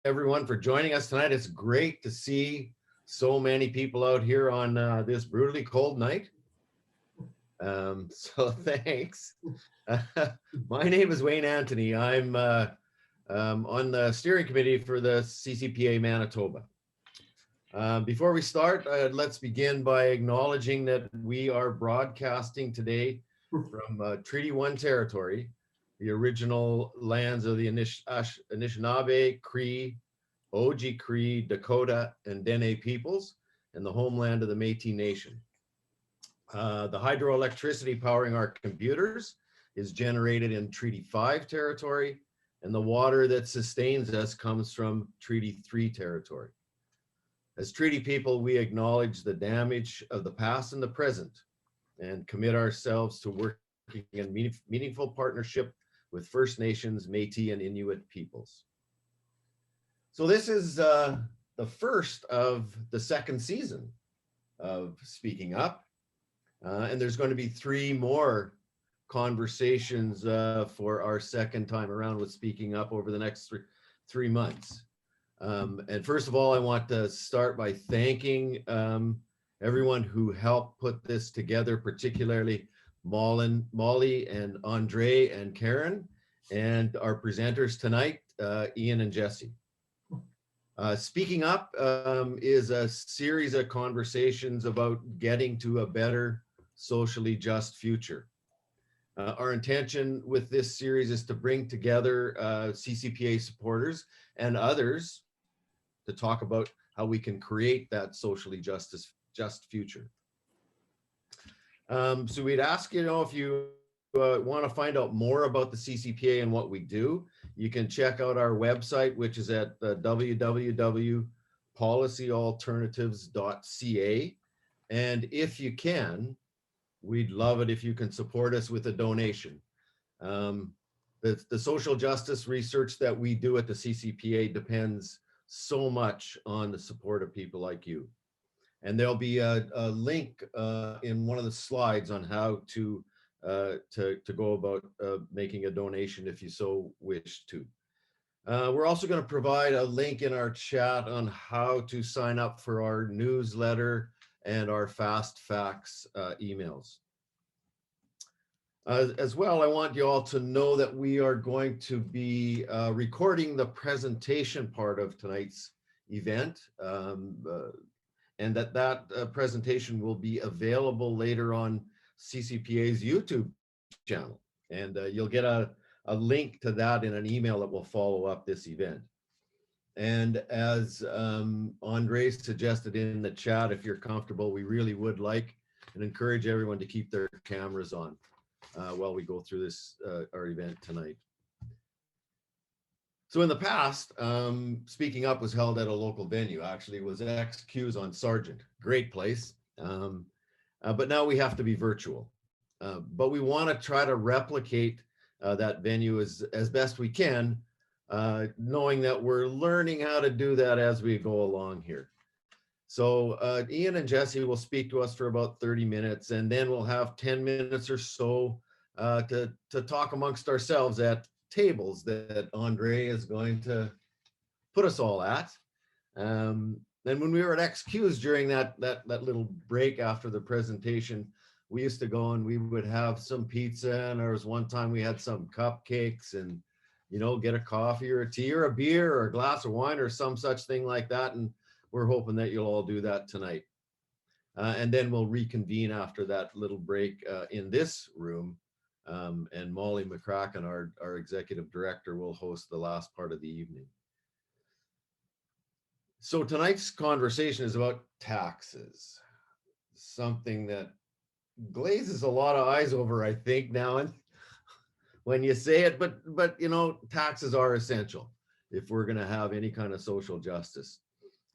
everyone for joining us tonight. It's great to see so many people out here on this brutally cold night. So thanks. My name is Wayne Anthony. I'm on the steering committee for the CCPA Manitoba. Before we start, let's begin by acknowledging that we are broadcasting today from Treaty 1 territory, the original lands of the Anishinaabe, Cree, Oji-Cree, Dakota, and Dene peoples, and the homeland of the Métis Nation. The hydroelectricity powering our computers is generated in Treaty 5 territory, and the water that sustains us comes from Treaty 3 territory. As treaty people, we acknowledge the damage of the past and the present and commit ourselves to working in meaningful partnership with First Nations, Métis, and Inuit peoples. So this is the first of the second season of Speaking Up. And there's going to be 3 more conversations for our second time around with Speaking Up over the next three months. And first of all, I want to start by thanking everyone who helped put this together, particularly Molly and Andre and Karen, and our presenters tonight, Ian and Jesse. Speaking Up is a series of conversations about getting to a better socially just future. Our intention with this series is to bring together CCPA supporters and others to talk about how we can create that socially just future. So we'd ask, if you want to find out more about the CCPA and what we do, you can check out our website, which is at www.policyalternatives.ca. And if you can, we'd love it if you can support us with a donation. The social justice research that we do at the CCPA depends so much on the support of people like you. And there'll be a link in one of the slides on how to go about making a donation if you so wish to. We're also going to provide a link in our chat on how to sign up for our newsletter and our Fast Facts emails. As well, I want you all to know that we are going to be recording the presentation part of tonight's event, and that presentation will be available later on CCPA's YouTube channel. And you'll get a link to that in an email that will follow up this event. And as Andre suggested in the chat, if you're comfortable, we really would like and encourage everyone to keep their cameras on while we go through this, our event tonight. So in the past, Speaking Up was held at a local venue. Actually, it was XQ's on Sargent. Great place. But now we have to be virtual. But we want to try to replicate that venue as best we can, knowing that we're learning how to do that as we go along here. So Ian and Jesse will speak to us for about 30 minutes, and then we'll have 10 minutes or so to talk amongst ourselves at tables that Andre is going to put us all at. And when we were at XQ's during that little break after the presentation, we used to go and we would have some pizza, and there was one time we had some cupcakes and, get a coffee or a tea or a beer or a glass of wine or some such thing like that. And we're hoping that you'll all do that tonight. And then we'll reconvene after that little break in this room. And Molly McCracken, our executive director, will host the last part of the evening. So tonight's conversation is about taxes, something that glazes a lot of eyes over, I think, now and when you say it, but taxes are essential if we're going to have any kind of social justice.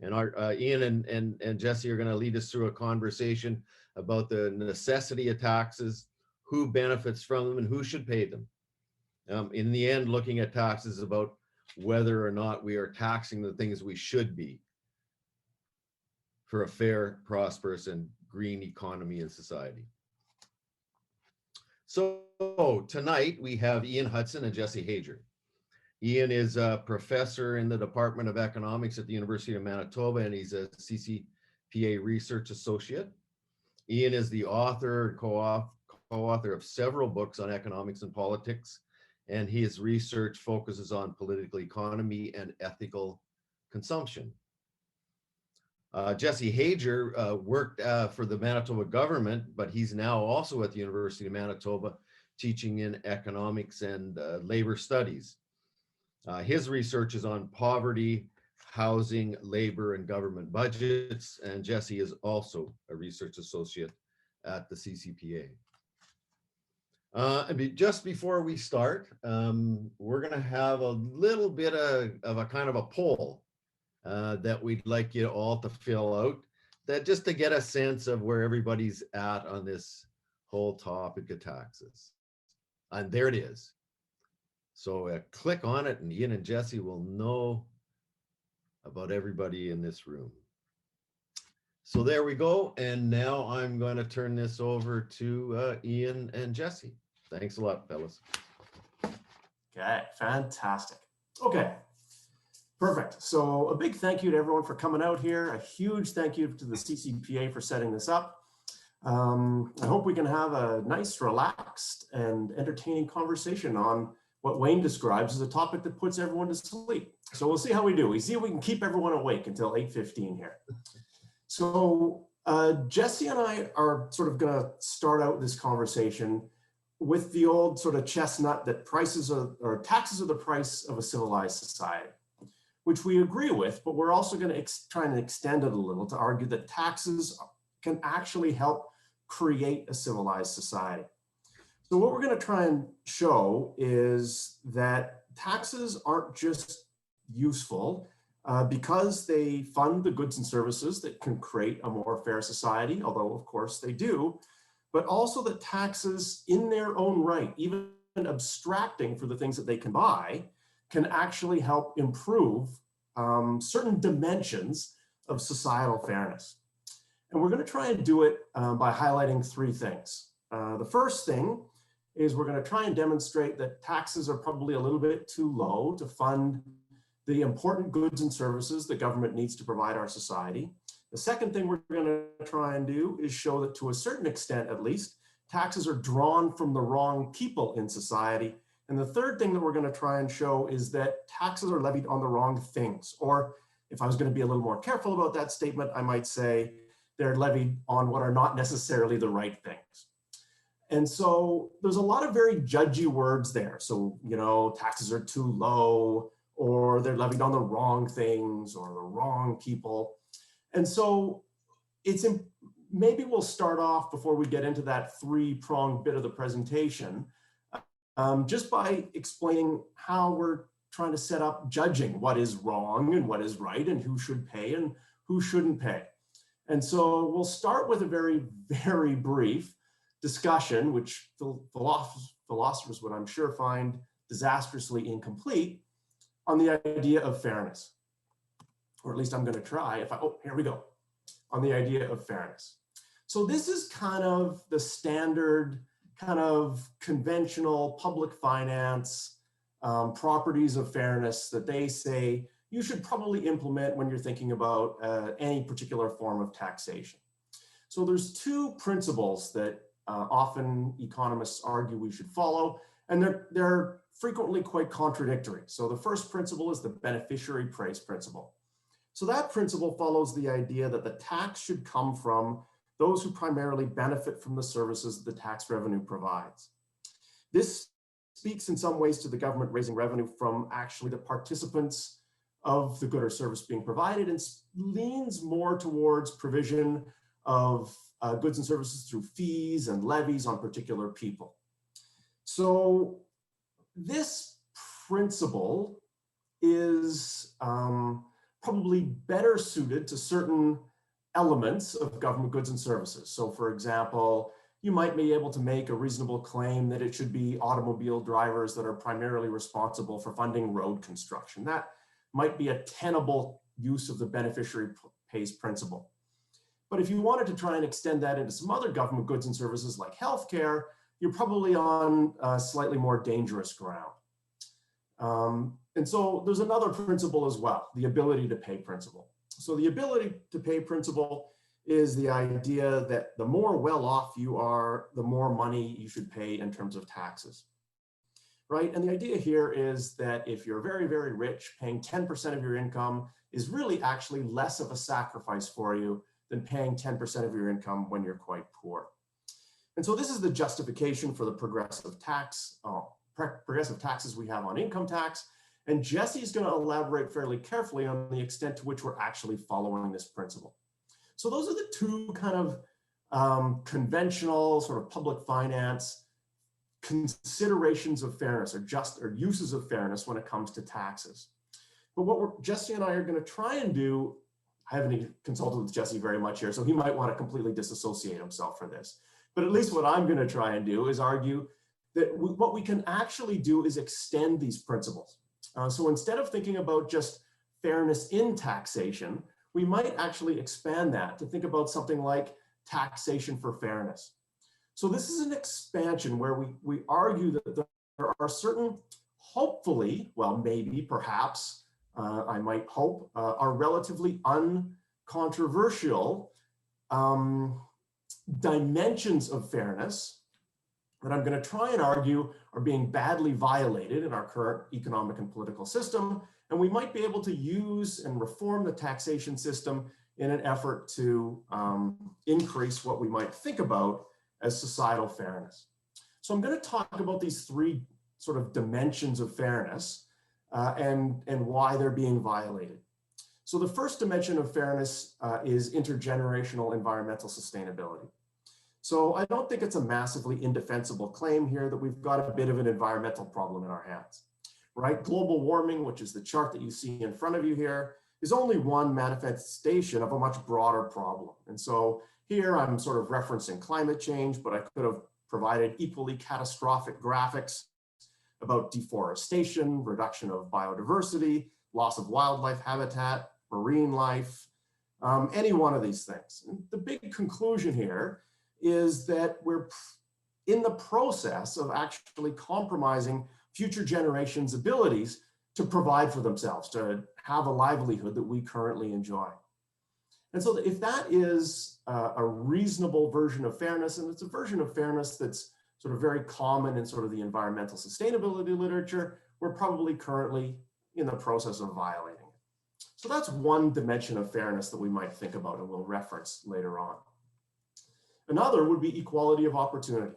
And our Ian and Jesse are going to lead us through a conversation about the necessity of taxes, who benefits from them, and who should pay them. In the end, looking at taxes about whether or not we are taxing the things we should be for a fair, prosperous, and green economy and society. So tonight we have Ian Hudson and Jesse Hajer. Ian is a professor in the Department of Economics at the University of Manitoba, and he's a CCPA Research Associate. Ian is the author and co-author of several books on economics and politics, and his research focuses on political economy and ethical consumption. Jesse Hajer worked for the Manitoba government, but he's now also at the University of Manitoba teaching in economics and labor studies. His research is on poverty, housing, labor, and government budgets, and Jesse is also a research associate at the CCPA. Just before we start, we're going to have a little bit of a kind of a poll that we'd like you all to fill out, that just to get a sense of where everybody's at on this whole topic of taxes. And there it is. So click on it and Ian and Jesse will know about everybody in this room. So there we go. And now I'm going to turn this over to Ian and Jesse. Thanks a lot, fellas. Okay, fantastic. Okay, perfect. So a big thank you to everyone for coming out here. A huge thank you to the CCPA for setting this up. I hope we can have a nice, relaxed, and entertaining conversation on what Wayne describes as a topic that puts everyone to sleep. So we'll see how we do. We see if we can keep everyone awake until 8:15 here. So Jesse and I are sort of going to start out this conversation with the old sort of chestnut that taxes are the price of a civilized society, which we agree with, but we're also going to try and extend it a little to argue that taxes can actually help create a civilized society. So what we're going to try and show is that taxes aren't just useful because they fund the goods and services that can create a more fair society, although of course they do, but also that taxes in their own right, even abstracting for the things that they can buy, can actually help improve certain dimensions of societal fairness. And we're going to try and do it by highlighting three things. The first thing is we're going to try and demonstrate that taxes are probably a little bit too low to fund the important goods and services the government needs to provide our society. The second thing we're going to try and do is show that to a certain extent, at least, taxes are drawn from the wrong people in society. And the third thing that we're going to try and show is that taxes are levied on the wrong things. Or if I was going to be a little more careful about that statement, I might say they're levied on what are not necessarily the right things. And so there's a lot of very judgy words there. So, you know, taxes are too low, or they're levied on the wrong things, or the wrong people. And so maybe we'll start off before we get into that three-pronged bit of the presentation, just by explaining how we're trying to set up judging what is wrong and what is right and who should pay and who shouldn't pay. And so we'll start with a very, very brief discussion, which philosophers would, I'm sure, find disastrously incomplete, on the idea of fairness. Or at least I'm going to try. Here we go. On the idea of fairness. So this is kind of the standard, kind of conventional public finance properties of fairness that they say you should probably implement when you're thinking about any particular form of taxation. So there's two principles that often economists argue we should follow, and they're frequently quite contradictory. So the first principle is the beneficiary praise principle. So that principle follows the idea that the tax should come from those who primarily benefit from the services that the tax revenue provides. This speaks in some ways to the government raising revenue from actually the participants of the good or service being provided, and leans more towards provision of goods and services through fees and levies on particular people. So this principle is probably better suited to certain elements of government goods and services. So for example, you might be able to make a reasonable claim that it should be automobile drivers that are primarily responsible for funding road construction. That might be a tenable use of the beneficiary pays principle. But if you wanted to try and extend that into some other government goods and services like healthcare, you're probably on slightly more dangerous ground. And so there's another principle as well, the ability to pay principle. So the ability to pay principle is the idea that the more well-off you are, the more money you should pay in terms of taxes, right? And the idea here is that if you're very, very rich, paying 10% of your income is really actually less of a sacrifice for you than paying 10% of your income when you're quite poor. And so this is the justification for the progressive taxes we have on income tax. And Jesse's going to elaborate fairly carefully on the extent to which we're actually following this principle. So those are the two kind of conventional sort of public finance considerations of fairness or uses of fairness when it comes to taxes. But what Jesse and I are going to try and do, I haven't consulted with Jesse very much here, so he might want to completely disassociate himself from this. But at least what I'm going to try and do is argue that what we can actually do is extend these principles. So instead of thinking about just fairness in taxation, we might actually expand that to think about something like taxation for fairness. So this is an expansion where we argue that there are certain, hopefully, well, maybe, perhaps, I might hope, are relatively uncontroversial dimensions of fairness that I'm going to try and argue are being badly violated in our current economic and political system. And we might be able to use and reform the taxation system in an effort to increase what we might think about as societal fairness. So I'm going to talk about these three sort of dimensions of fairness and why they're being violated. So the first dimension of fairness is intergenerational environmental sustainability. So I don't think it's a massively indefensible claim here that we've got a bit of an environmental problem in our hands, right? Global warming, which is the chart that you see in front of you here, is only one manifestation of a much broader problem. And so here I'm sort of referencing climate change, but I could have provided equally catastrophic graphics about deforestation, reduction of biodiversity, loss of wildlife habitat, marine life, any one of these things. And the big conclusion here is that we're in the process of actually compromising future generations' abilities to provide for themselves, to have a livelihood that we currently enjoy. And so if that is a reasonable version of fairness, and it's a version of fairness that's sort of very common in sort of the environmental sustainability literature, we're probably currently in the process of violating it. So that's one dimension of fairness that we might think about and we'll reference later on. Another would be equality of opportunity.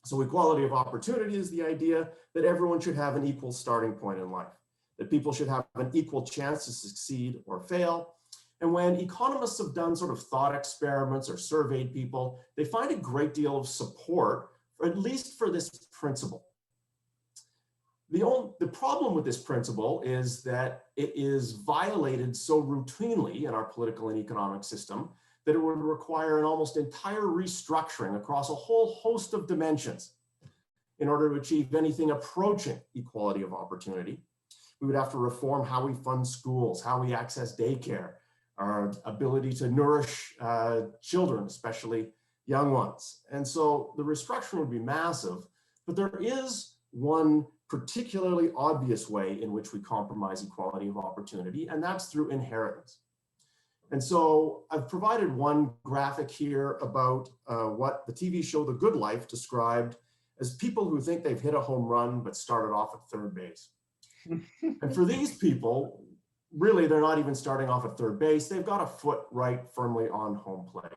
So equality of opportunity is the idea that everyone should have an equal starting point in life, that people should have an equal chance to succeed or fail. And when economists have done sort of thought experiments or surveyed people, they find a great deal of support, at least for this principle. The problem with this principle is that it is violated so routinely in our political and economic system that it would require an almost entire restructuring across a whole host of dimensions in order to achieve anything approaching equality of opportunity. We would have to reform how we fund schools, how we access daycare, our ability to nourish children, especially young ones. And so the restructuring would be massive, but there is one particularly obvious way in which we compromise equality of opportunity, and that's through inheritance. And so I've provided one graphic here about what the TV show The Good Life described as people who think they've hit a home run but started off at third base. And for these people, really, they're not even starting off at third base. They've got a foot right firmly on home plate.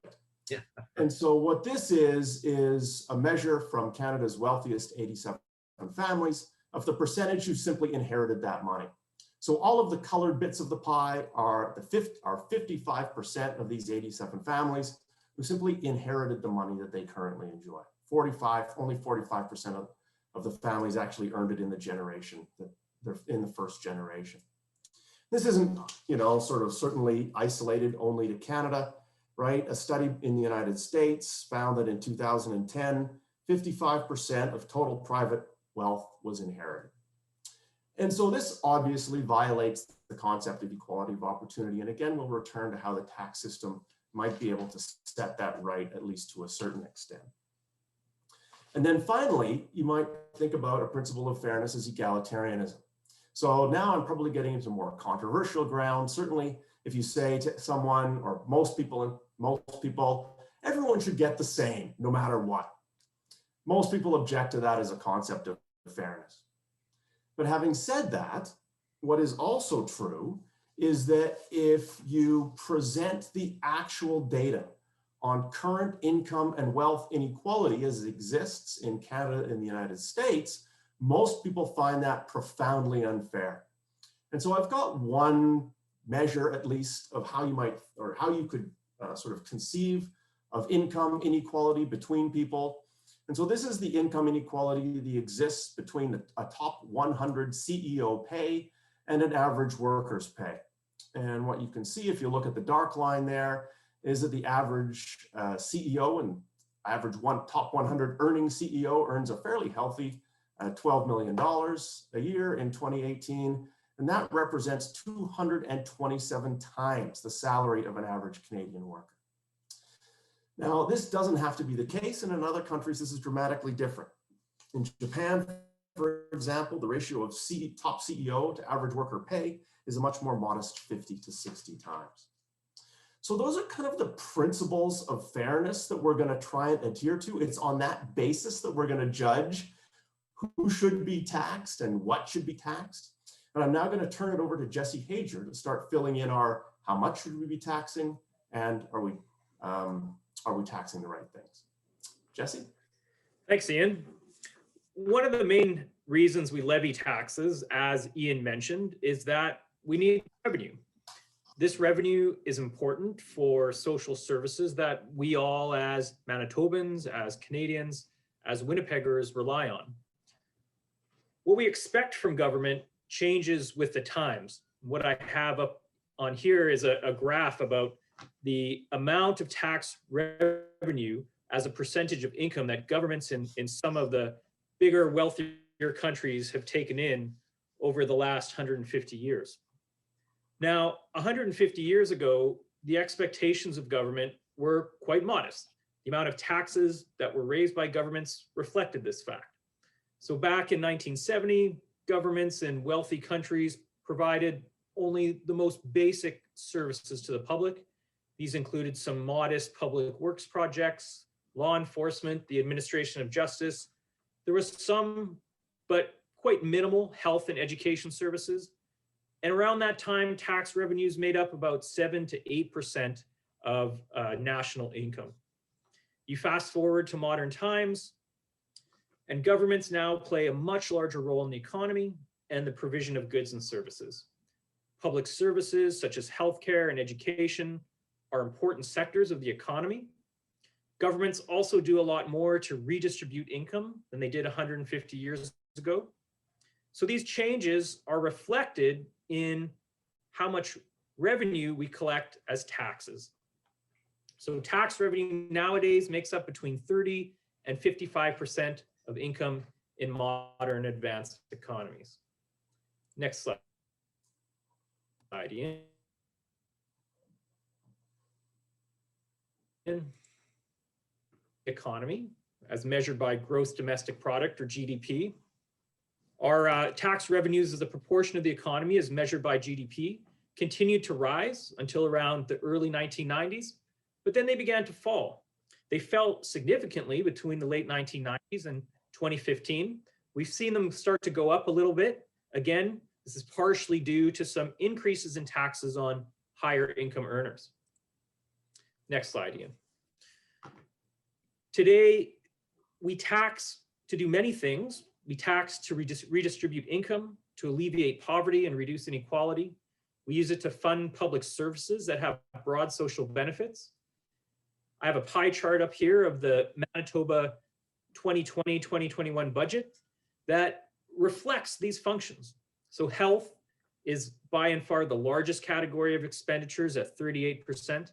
Yeah. And so what this is a measure from Canada's wealthiest 87 families of the percentage who simply inherited that money. So all of the colored bits of the pie are 55% of these 87 families who simply inherited the money that they currently enjoy. Only 45% of the families actually earned it in the generation that they're in the first generation. This isn't, sort of certainly isolated only to Canada, right? A study in the United States found that in 2010, 55% of total private wealth was inherited. And so this obviously violates the concept of equality of opportunity. And again, we'll return to how the tax system might be able to set that right, at least to a certain extent. And then finally, you might think about a principle of fairness as egalitarianism. So now I'm probably getting into more controversial ground. Certainly, if you say to someone or most people, everyone should get the same no matter what. Most people object to that as a concept of fairness. But having said that, what is also true is that if you present the actual data on current income and wealth inequality as it exists in Canada and the United States, most people find that profoundly unfair. And so I've got one measure, at least, of how you might, or how you could sort of conceive of income inequality between people. And so this is the income inequality that exists between a top 100 CEO pay and an average worker's pay. And what you can see if you look at the dark line there is that the average CEO and average top 100 earning CEO earns a fairly healthy $12 million a year in 2018. And that represents 227 times the salary of an average Canadian worker. Now, this doesn't have to be the case, and in other countries, this is dramatically different. In Japan, for example, the ratio of top CEO to average worker pay is a much more modest 50 to 60 times. So those are kind of the principles of fairness that we're going to try and adhere to. It's on that basis that we're going to judge who should be taxed and what should be taxed. And I'm now going to turn it over to Jesse Hajer to start filling in our how much should we be taxing and are we taxing the right things? Jesse? Thanks, Ian. One of the main reasons we levy taxes, as Ian mentioned, is that we need revenue. This revenue is important for social services that we all as Manitobans, as Canadians, as Winnipeggers rely on. What we expect from government changes with the times. What I have up on here is a graph about the amount of tax revenue as a percentage of income that governments in some of the bigger, wealthier countries have taken in over the last 150 years. Now, 150 years ago, the expectations of government were quite modest. The amount of taxes that were raised by governments reflected this fact. So back in 1970, governments in wealthy countries provided only the most basic services to the public. These included some modest public works projects, law enforcement, the administration of justice. There was some, but quite minimal health and education services. And around that time, tax revenues made up about 7 to 8% of national income. You fast forward to modern times, and governments now play a much larger role in the economy and the provision of goods and services. Public services such as healthcare and education are important sectors of the economy. Governments also do a lot more to redistribute income than they did 150 years ago. So these changes are reflected in how much revenue we collect as taxes. So tax revenue nowadays makes up between 30 and 55% of income in modern advanced economies. Next slide, Ian. Economy, as measured by gross domestic product or GDP. Our tax revenues as a proportion of the economy as measured by GDP continued to rise until around the early 1990s, but then they began to fall. They fell significantly between the late 1990s and 2015. We've seen them start to go up a little bit. Again, this is partially due to some increases in taxes on higher income earners. Next slide, Ian. Today, we tax to do many things. We tax to redistribute income, to alleviate poverty and reduce inequality. We use it to fund public services that have broad social benefits. I have a pie chart up here of the Manitoba 2020-2021 budget that reflects these functions. So health is by and far the largest category of expenditures at 38%.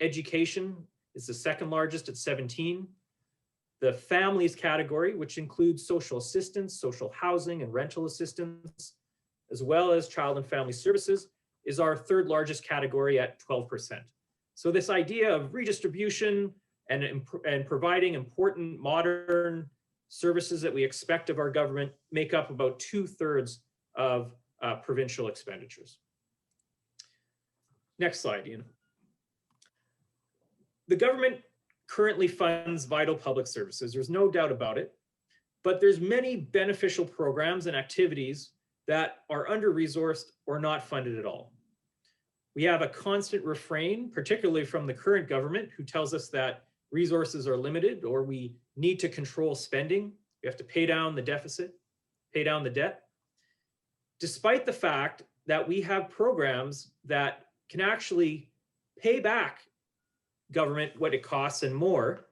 Education is the second largest at 17%. The families category, which includes social assistance, social housing, and rental assistance, as well as child and family services, is our third largest category at 12%. So this idea of redistribution and providing important modern services that we expect of our government make up about 2/3 of provincial expenditures. Next slide, Ian. The government currently funds vital public services. There's no doubt about it, but there's many beneficial programs and activities that are under-resourced or not funded at all. We have a constant refrain, particularly from the current government, who tells us that resources are limited or we need to control spending. We have to pay down the deficit, pay down the debt, despite the fact that we have programs that can actually pay back government what it costs and more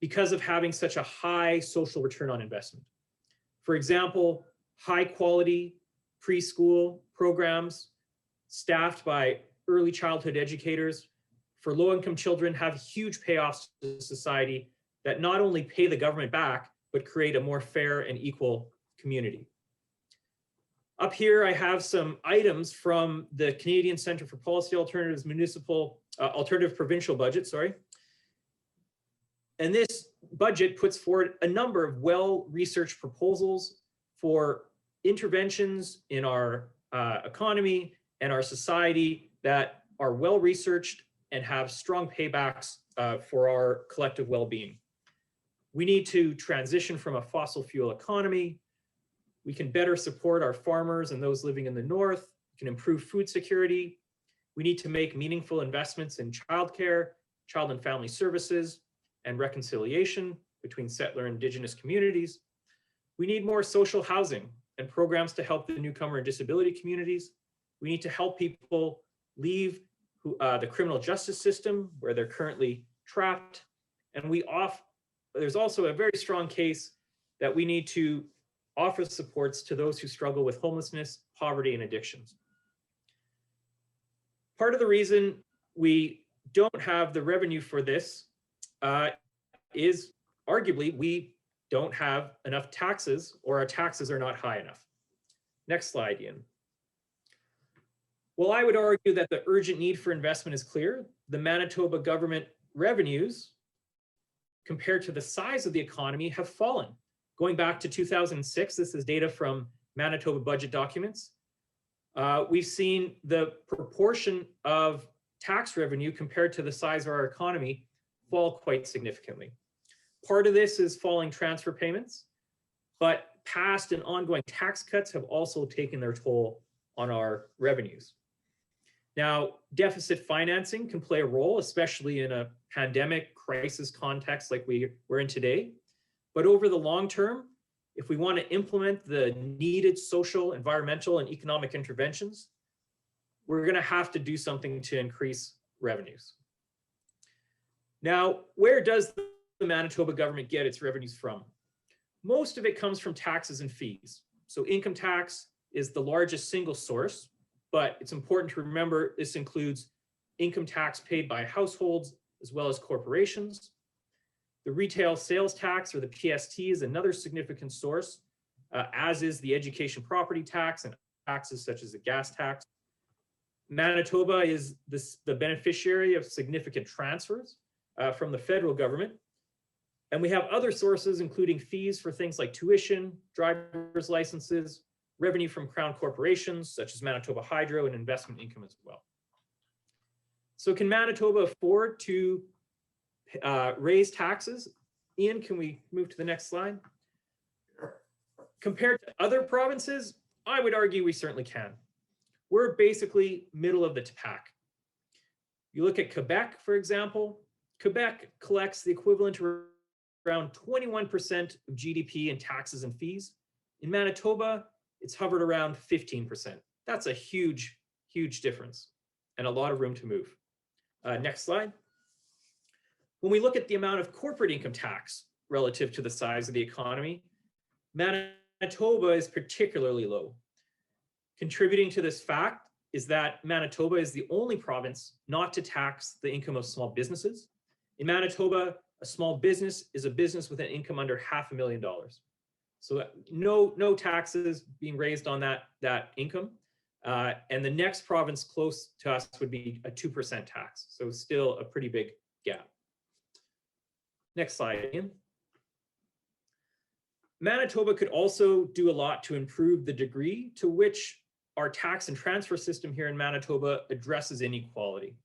because of having such a high social return on investment. For example, high quality preschool programs staffed by early childhood educators for low-income children have huge payoffs to society that not only pay the government back, but create a more fair and equal community. Up here, I have some items from the Canadian Centre for Policy Alternatives Alternative Provincial Budget, And this budget puts forward a number of well-researched proposals for interventions in our economy and our society that are well-researched and have strong paybacks for our collective well-being. We need to transition from a fossil fuel economy. We can better support our farmers and those living in the north. We can improve food security. We need to make meaningful investments in childcare, child and family services, and reconciliation between settler and Indigenous communities. We need more social housing and programs to help the newcomer and disability communities. We need to help people leave the criminal justice system where they're currently trapped. And there's also a very strong case that we need to offer supports to those who struggle with homelessness, poverty, and addictions. Part of the reason we don't have the revenue for this is arguably we don't have enough taxes, or our taxes are not high enough. Next slide, Ian. Well, I would argue that the urgent need for investment is clear. The Manitoba government revenues, compared to the size of the economy, have fallen. Going back to 2006, this is data from Manitoba budget documents. We've seen the proportion of tax revenue compared to the size of our economy fall quite significantly. Part of this is falling transfer payments, but past and ongoing tax cuts have also taken their toll on our revenues. Now, deficit financing can play a role, especially in a pandemic crisis context like we're in today. But over the long term, if we want to implement the needed social, environmental, and economic interventions, we're going to have to do something to increase revenues. Now, where does the Manitoba government get its revenues from? Most of it comes from taxes and fees. So income tax is the largest single source, but it's important to remember this includes income tax paid by households as well as corporations. The retail sales tax, or the PST, is another significant source, as is the education property tax and taxes such as the gas tax. Manitoba is the beneficiary of significant transfers from the federal government. And we have other sources, including fees for things like tuition, driver's licenses, revenue from crown corporations, such as Manitoba Hydro, and investment income as well. So can Manitoba afford to raise taxes? Ian, can we move to the next slide? Compared to other provinces, I would argue we certainly can. We're basically middle of the pack. You look at Quebec, for example. Quebec collects the equivalent to around 21% of GDP in taxes and fees. In Manitoba, it's hovered around 15%. That's a huge, huge difference and a lot of room to move. Next slide. When we look at the amount of corporate income tax relative to the size of the economy, Manitoba is particularly low. Contributing to this fact is that Manitoba is the only province not to tax the income of small businesses. In Manitoba, a small business is a business with an income under $500,000. So no taxes being raised on that income. And the next province close to us would be a 2% tax. So still a pretty big gap. Next slide, Ian. Manitoba could also do a lot to improve the degree to which our tax and transfer system here in Manitoba addresses inequality.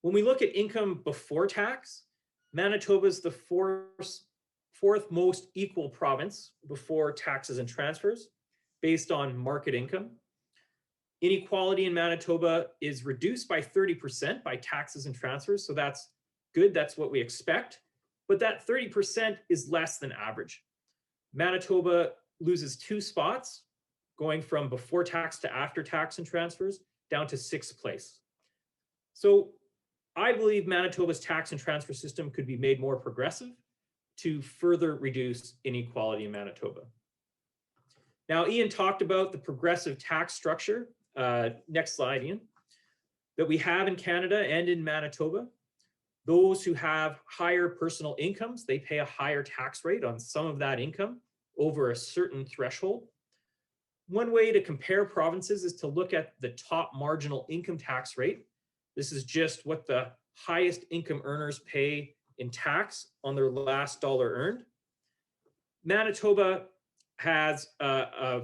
When we look at income before tax, Manitoba is the fourth most equal province before taxes and transfers based on market income. Inequality in Manitoba is reduced by 30% by taxes and transfers, so that's good, that's what we expect, but that 30% is less than average. Manitoba loses 2 spots, going from before tax to after tax and transfers, down to 6th place. So I believe Manitoba's tax and transfer system could be made more progressive to further reduce inequality in Manitoba. Now, Ian talked about the progressive tax structure, next slide, Ian, that we have in Canada and in Manitoba. Those who have higher personal incomes, they pay a higher tax rate on some of that income over a certain threshold. One way to compare provinces is to look at the top marginal income tax rate. This is just what the highest income earners pay in tax on their last dollar earned. Manitoba has a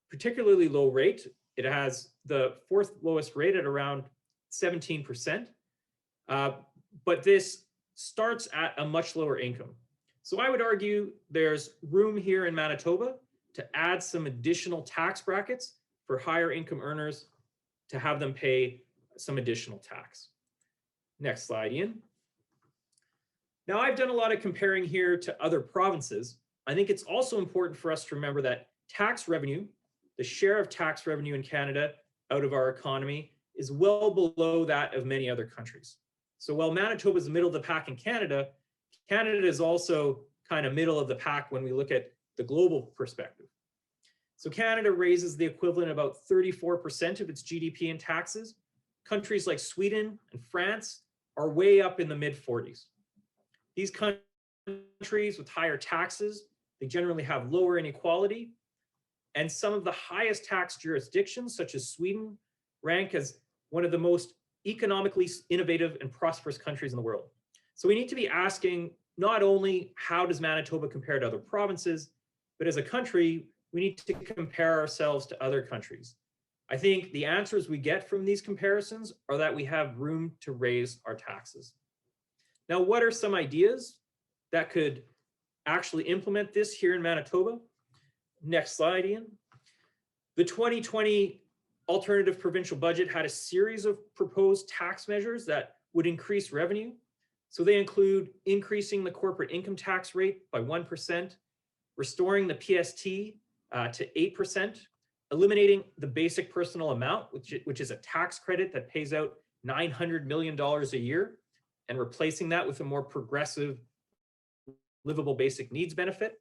particularly low rate. It has the 4th lowest rate at around 17%. But this starts at a much lower income. So I would argue there's room here in Manitoba to add some additional tax brackets for higher income earners to have them pay some additional tax. Next slide, Ian. Now, I've done a lot of comparing here to other provinces. I think it's also important for us to remember that tax revenue, the share of tax revenue in Canada out of our economy, is well below that of many other countries. So while Manitoba is the middle of the pack in Canada, Canada is also kind of middle of the pack when we look at the global perspective. So Canada raises the equivalent of about 34% of its GDP in taxes. Countries like Sweden and France are way up in the mid-40s. These countries with higher taxes, they generally have lower inequality, and some of the highest tax jurisdictions, such as Sweden, rank as one of the most economically innovative and prosperous countries in the world. So we need to be asking not only how does Manitoba compare to other provinces, but as a country, we need to compare ourselves to other countries. I think the answers we get from these comparisons are that we have room to raise our taxes. Now, what are some ideas that could actually implement this here in Manitoba? Next slide, Ian. The 2020 alternative provincial budget had a series of proposed tax measures that would increase revenue. So they include increasing the corporate income tax rate by 1%, restoring the PST to 8%, eliminating the basic personal amount, which is a tax credit that pays out $900 million a year, and replacing that with a more progressive livable basic needs benefit.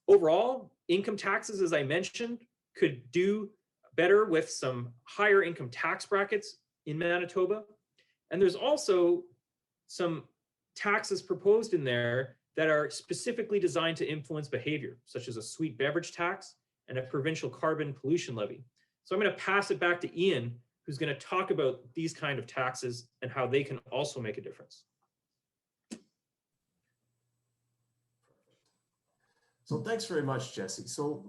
Overall, income taxes, as I mentioned, could do better with some higher income tax brackets in Manitoba. And there's also some taxes proposed in there that are specifically designed to influence behavior, such as a sweet beverage tax and a provincial carbon pollution levy. So I'm going to pass it back to Ian, who's going to talk about these kind of taxes and how they can also make a difference. So thanks very much, Jesse. So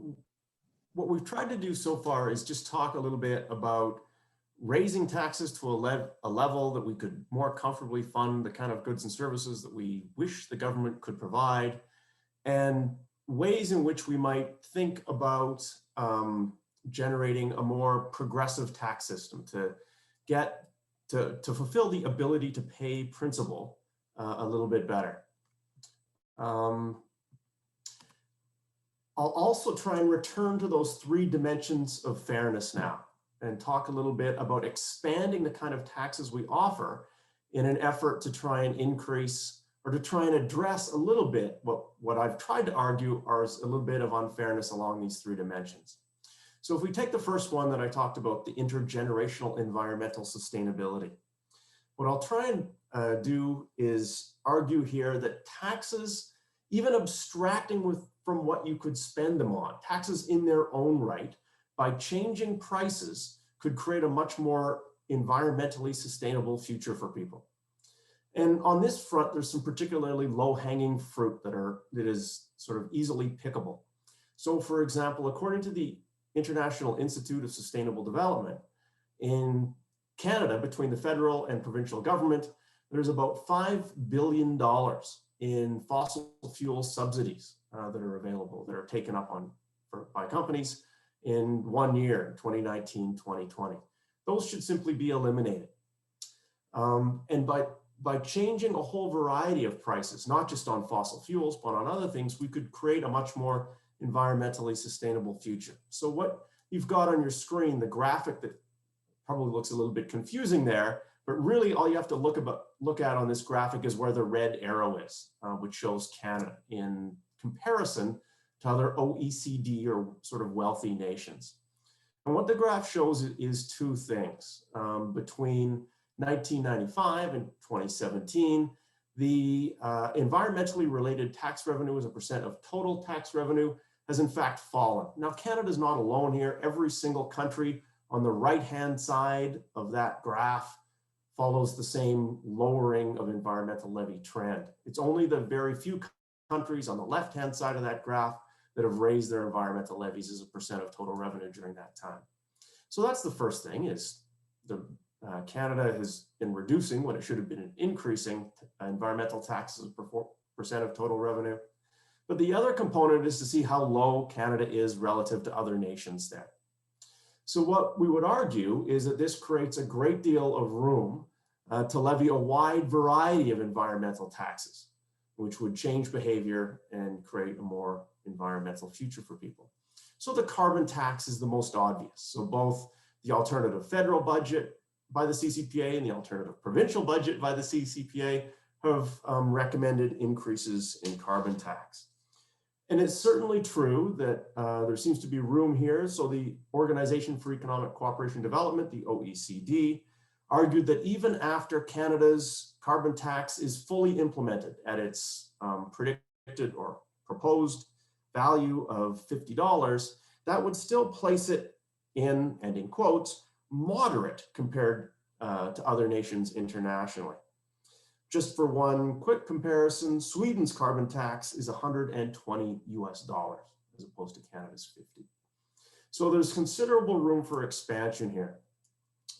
what we've tried to do so far is just talk a little bit about raising taxes to a level that we could more comfortably fund the kind of goods and services that we wish the government could provide, and ways in which we might think about generating a more progressive tax system to fulfill the ability to pay principal a little bit better. I'll also try and return to those 3 dimensions of fairness now and talk a little bit about expanding the kind of taxes we offer in an effort to try and increase or to try and address a little bit what I've tried to argue are a little bit of unfairness along these 3 dimensions. So if we take the first one that I talked about, the intergenerational environmental sustainability, what I'll try and do is argue here that taxes, even abstracting from what you could spend them on, taxes in their own right, by changing prices, could create a much more environmentally sustainable future for people. And on this front, there's some particularly low-hanging fruit that is sort of easily pickable. So for example, according to the International Institute of Sustainable Development, in Canada, between the federal and provincial government, there's about $5 billion in fossil fuel subsidies that are available, that are taken up by companies in 1 year, 2019, 2020. Those should simply be eliminated. And by changing a whole variety of prices, not just on fossil fuels, but on other things, we could create a much more environmentally sustainable future. So what you've got on your screen, the graphic that probably looks a little bit confusing there, but really all you have to look at on this graphic is where the red arrow is, which shows Canada in comparison to other OECD or sort of wealthy nations. And what the graph shows is two things. Between 1995 and 2017, the environmentally related tax revenue as a percent of total tax revenue has in fact fallen. Now, Canada's not alone here. Every single country on the right-hand side of that graph follows the same lowering of environmental levy trend. It's only the very few countries on the left-hand side of that graph that have raised their environmental levies as a percent of total revenue during that time. So that's the first thing, is Canada has been reducing when it should have been increasing environmental taxes as a percent of total revenue. But the other component is to see how low Canada is relative to other nations there. So what we would argue is that this creates a great deal of room to levy a wide variety of environmental taxes, which would change behavior and create a more environmental future for people. So the carbon tax is the most obvious. So both the alternative federal budget by the CCPA and the alternative provincial budget by the CCPA have recommended increases in carbon tax. And it's certainly true that there seems to be room here. So the Organization for Economic Cooperation and Development, the OECD, argued that even after Canada's carbon tax is fully implemented at its predicted or proposed value of $50, that would still place it in, and in quotes, moderate compared to other nations internationally. Just for one quick comparison, Sweden's carbon tax is $120 US as opposed to Canada's 50. So there's considerable room for expansion here.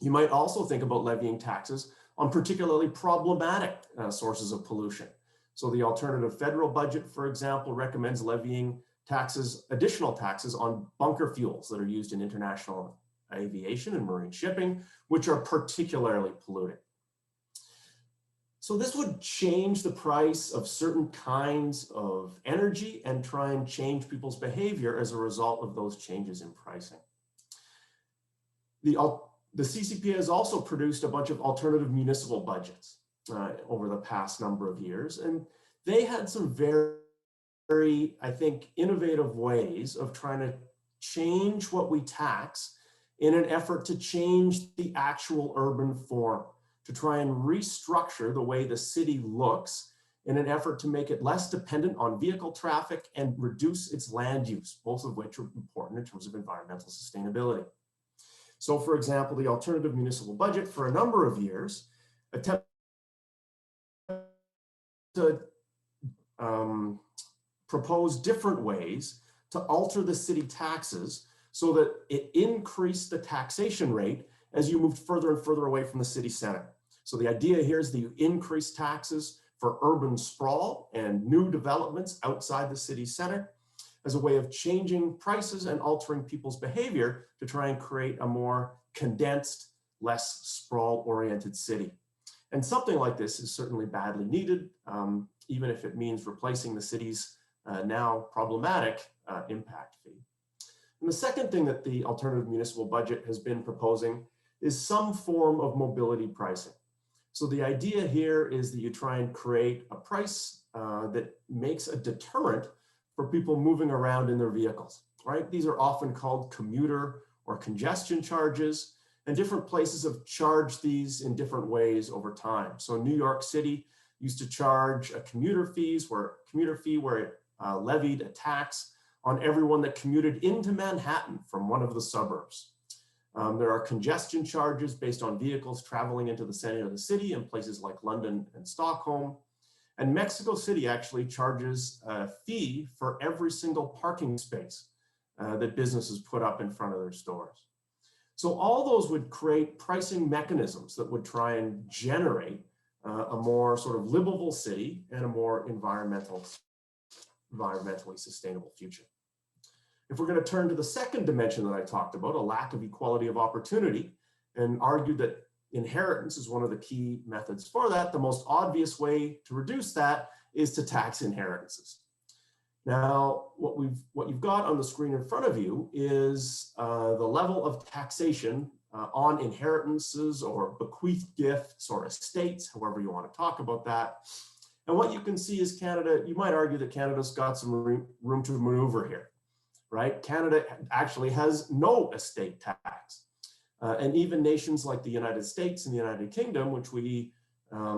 You might also think about levying taxes on particularly problematic sources of pollution. So the alternative federal budget, for example, recommends levying taxes, additional taxes on bunker fuels that are used in international aviation and marine shipping, which are particularly polluting. So this would change the price of certain kinds of energy and try and change people's behavior as a result of those changes in pricing. The CCPA has also produced a bunch of alternative municipal budgets over the past number of years, and they had some very, I think, innovative ways of trying to change what we tax in an effort to change the actual urban form, to try and restructure the way the city looks in an effort to make it less dependent on vehicle traffic and reduce its land use, both of which are important in terms of environmental sustainability. So for example, the alternative municipal budget for a number of years attempted to propose different ways to alter the city taxes so that it increased the taxation rate as you moved further and further away from the city center. So the idea here is that you increase taxes for urban sprawl and new developments outside the city center as a way of changing prices and altering people's behavior to try and create a more condensed, less sprawl-oriented city. And something like this is certainly badly needed, even if it means replacing the city's now problematic impact fee. And the second thing that the alternative municipal budget has been proposing is some form of mobility pricing. So the idea here is that you try and create a price that makes a deterrent for people moving around in their vehicles, right? These are often called commuter or congestion charges, and different places have charged these in different ways over time. So New York City used to charge a commuter fee where it levied a tax on everyone that commuted into Manhattan from one of the suburbs. There are congestion charges based on vehicles traveling into the center of the city in places like London and Stockholm. And Mexico City actually charges a fee for every single parking space that businesses put up in front of their stores. So all those would create pricing mechanisms that would try and generate a more sort of livable city and a more environmentally sustainable future. If we're going to turn to the second dimension that I talked about, a lack of equality of opportunity, and argue that inheritance is one of the key methods for that, the most obvious way to reduce that is to tax inheritances. Now, what you've got on the screen in front of you is the level of taxation on inheritances or bequeathed gifts or estates, however you want to talk about that. And what you can see is Canada, you might argue that Canada's got some room to maneuver here, right? Canada actually has no estate tax. And even nations like the United States and the United Kingdom, which we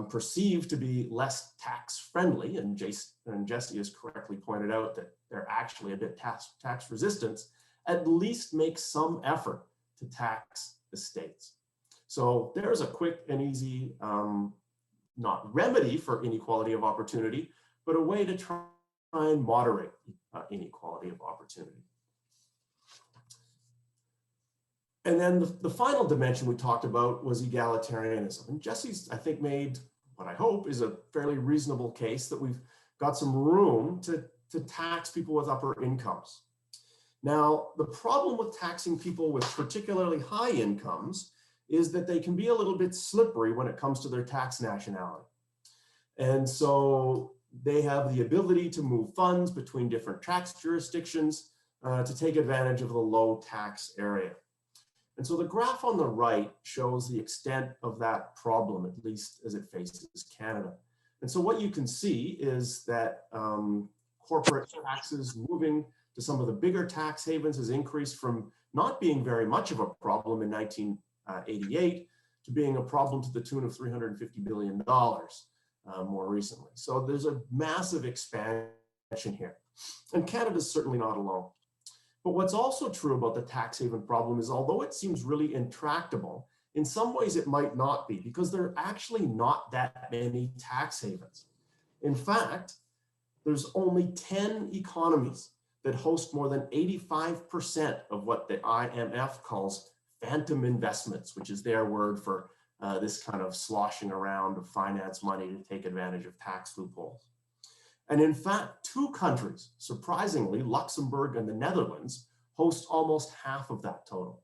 perceive to be less tax friendly, and Jesse has correctly pointed out that they're actually a bit tax resistant, at least make some effort to tax estates. So there's a quick and easy, not remedy for inequality of opportunity, but a way to try and moderate inequality of opportunity. And then the final dimension we talked about was egalitarianism. And Jesse's, I think, made what I hope is a fairly reasonable case that we've got some room to tax people with upper incomes. Now, the problem with taxing people with particularly high incomes is that they can be a little bit slippery when it comes to their tax nationality. And so they have the ability to move funds between different tax jurisdictions to take advantage of the low tax area. And so the graph on the right shows the extent of that problem, at least as it faces Canada. And so what you can see is that corporate taxes moving to some of the bigger tax havens has increased from not being very much of a problem in 1988 to being a problem to the tune of $350 billion more recently. So there's a massive expansion here. And Canada's certainly not alone. But what's also true about the tax haven problem is, although it seems really intractable, in some ways it might not be, because there are actually not that many tax havens. In fact, there's only 10 economies that host more than 85% of what the IMF calls phantom investments, which is their word for this kind of sloshing around of finance money to take advantage of tax loopholes. And in fact, two countries, surprisingly, Luxembourg and the Netherlands, host almost half of that total.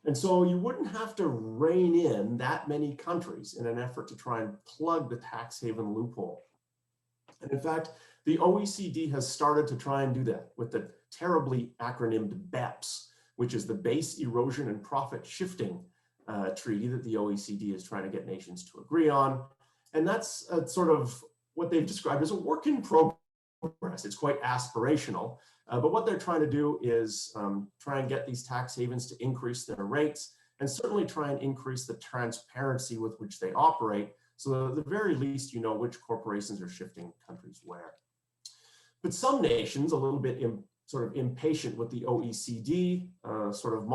And so you wouldn't have to rein in that many countries in an effort to try and plug the tax haven loophole. And in fact, the OECD has started to try and do that with the terribly acronymed BEPS, which is the Base Erosion and Profit Shifting Treaty that the OECD is trying to get nations to agree on. And that's sort of what they've described as a work in progress. It's quite aspirational, but what they're trying to do is try and get these tax havens to increase their rates and certainly try and increase the transparency with which they operate, so that at the very least you know which corporations are shifting countries where. But some nations, a little bit sort of impatient with the OECD sort of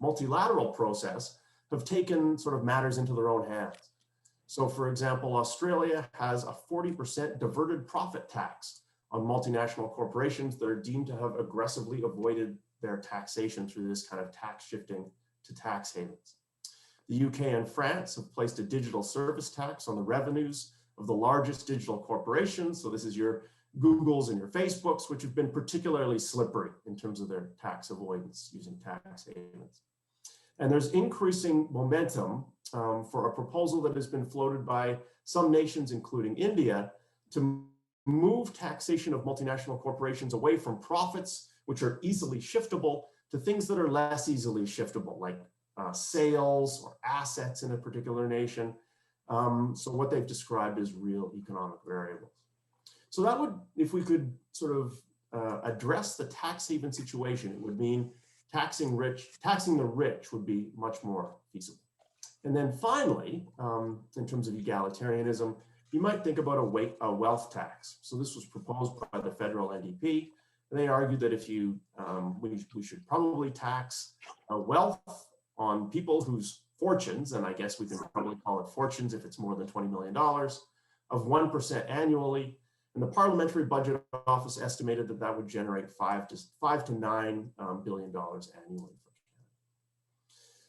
multilateral process, have taken sort of matters into their own hands. So for example, Australia has a 40% diverted profit tax on multinational corporations that are deemed to have aggressively avoided their taxation through this kind of tax shifting to tax havens. The UK and France have placed a digital service tax on the revenues of the largest digital corporations. So this is your Googles and your Facebooks, which have been particularly slippery in terms of their tax avoidance using tax havens. And there's increasing momentum for a proposal that has been floated by some nations, including India, to move taxation of multinational corporations away from profits, which are easily shiftable, to things that are less easily shiftable, like sales or assets in a particular nation. So what they've described as real economic variables. So that would, if we could sort of address the tax haven situation, it would mean taxing the rich would be much more feasible. And then finally, in terms of egalitarianism, you might think about a wealth tax. So this was proposed by the federal NDP. And they argued that if you, we should probably tax wealth on people whose fortunes, and I guess we can probably call it fortunes if it's more than $20 million, of 1% annually. And the Parliamentary Budget Office estimated that that would generate $5 to $9 billion annually.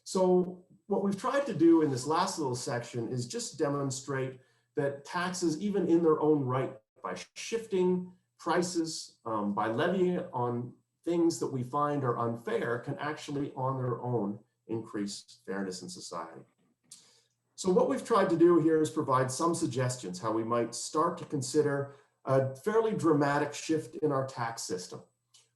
So what we've tried to do in this last little section is just demonstrate that taxes, even in their own right, by shifting prices, by levying it on things that we find are unfair, can actually on their own increase fairness in society. So what we've tried to do here is provide some suggestions how we might start to consider a fairly dramatic shift in our tax system.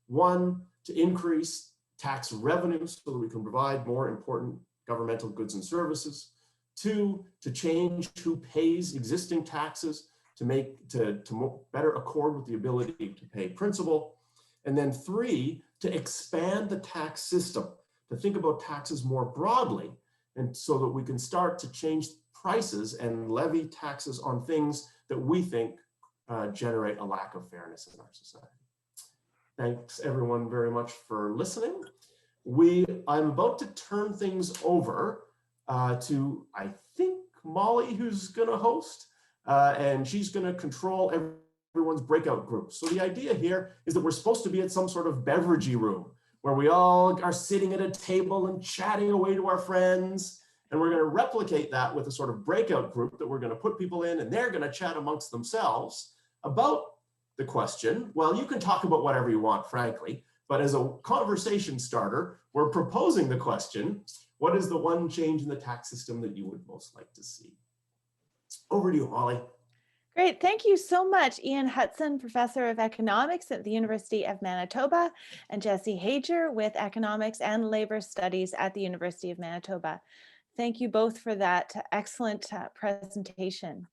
One, to increase tax revenues so that we can provide more important governmental goods and services. Two, to change who pays existing taxes to better accord with the ability to pay principal. And then three, to expand the tax system, to think about taxes more broadly, and so that we can start to change prices and levy taxes on things that we think generate a lack of fairness in our society. Thanks everyone very much for listening. I'm about to turn things over to, I think, Molly, who's gonna host, and she's gonna control everyone's breakout groups. So the idea here is that we're supposed to be at some sort of beveragey room where we all are sitting at a table and chatting away to our friends. And we're gonna replicate that with a sort of breakout group that we're gonna put people in, and they're gonna chat amongst themselves about the question. Well, you can talk about whatever you want, frankly, but as a conversation starter, we're proposing the question, what is the one change in the tax system that you would most like to see? Over to you, Molly. Great. Thank you so much, Ian Hudson, Professor of Economics at the University of Manitoba, and Jesse Hajer with Economics and Labor Studies at the University of Manitoba. Thank you both for that excellent presentation.